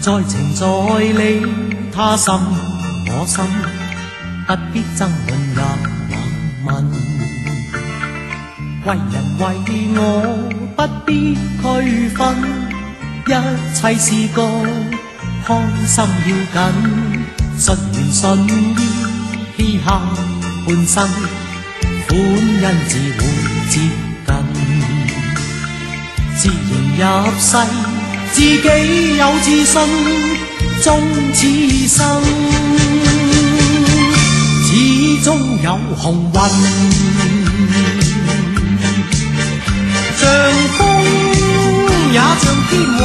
在情在理，他心我心，不必爭論也冷問。為人為我不必區分，一切是個開心要緊，順緣順意嘻哈半生，歡欣自會接近。自然入世，自己有自信，終此生，始終有紅運。像風也像天雲，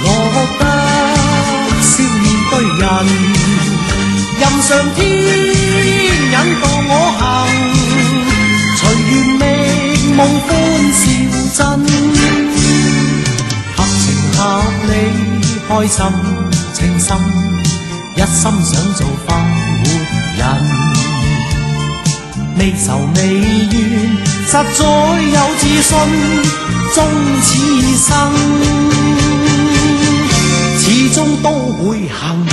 落得笑面對人，任上天引導我行，隨緣覓夢歡笑真，合情合理開心情深，一心想做快活人。未愁未怨，實在有自信，終此生，始終都會行運。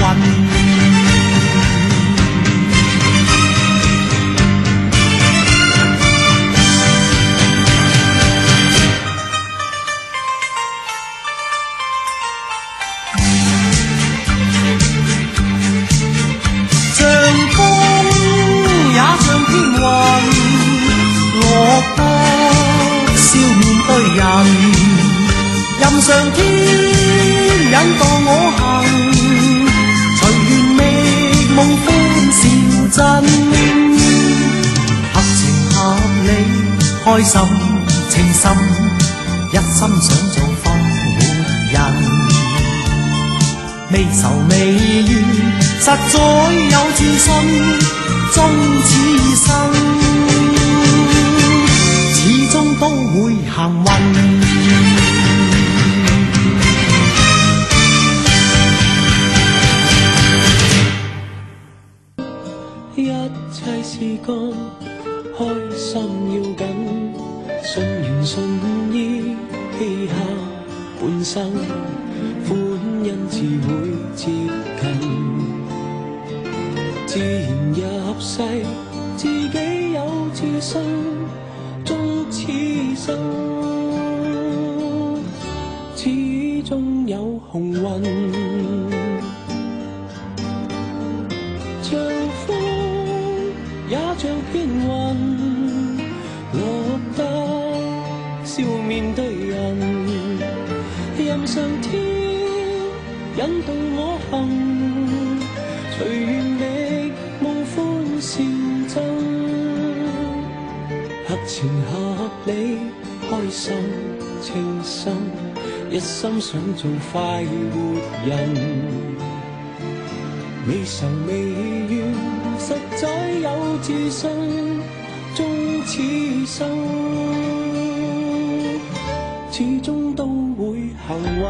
任上天引導我行，隨緣覓夢歡笑真，合情合理開心情深，一心想做快活人。未愁未怨，實在有自信，終此生，始終都會行運。一切事幹開心要緊，順緣順意嘻哈半生，歡欣自會接近。自然入世，自己有自信，終此生，始終有紅運。像風也像片雲，落得笑面對人，任上天引導我行，隨緣覓夢歡笑真，合情合理開心情深，一心想做快活人。未愁未怨，實在有自信，終此生，始終都會行運。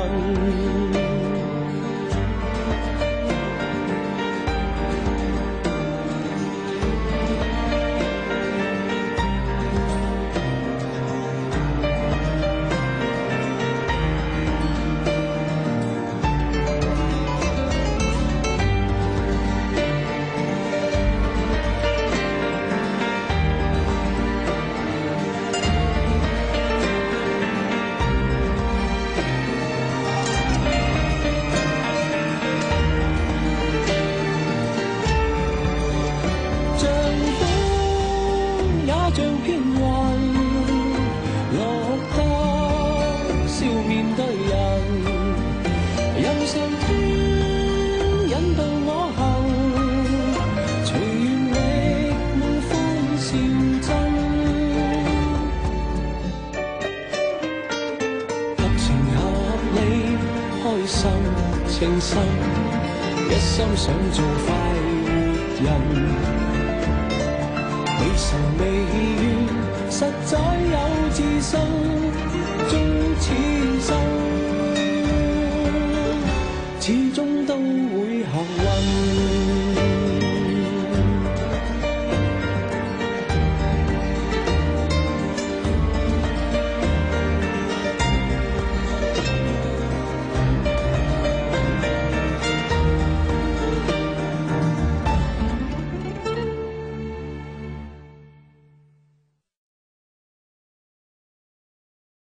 像片雲，落得笑面對人，任上天引導我行，隨緣覓夢歡笑真，合情合理開心情深，一心想做快活人。未愁未怨，實在有自信。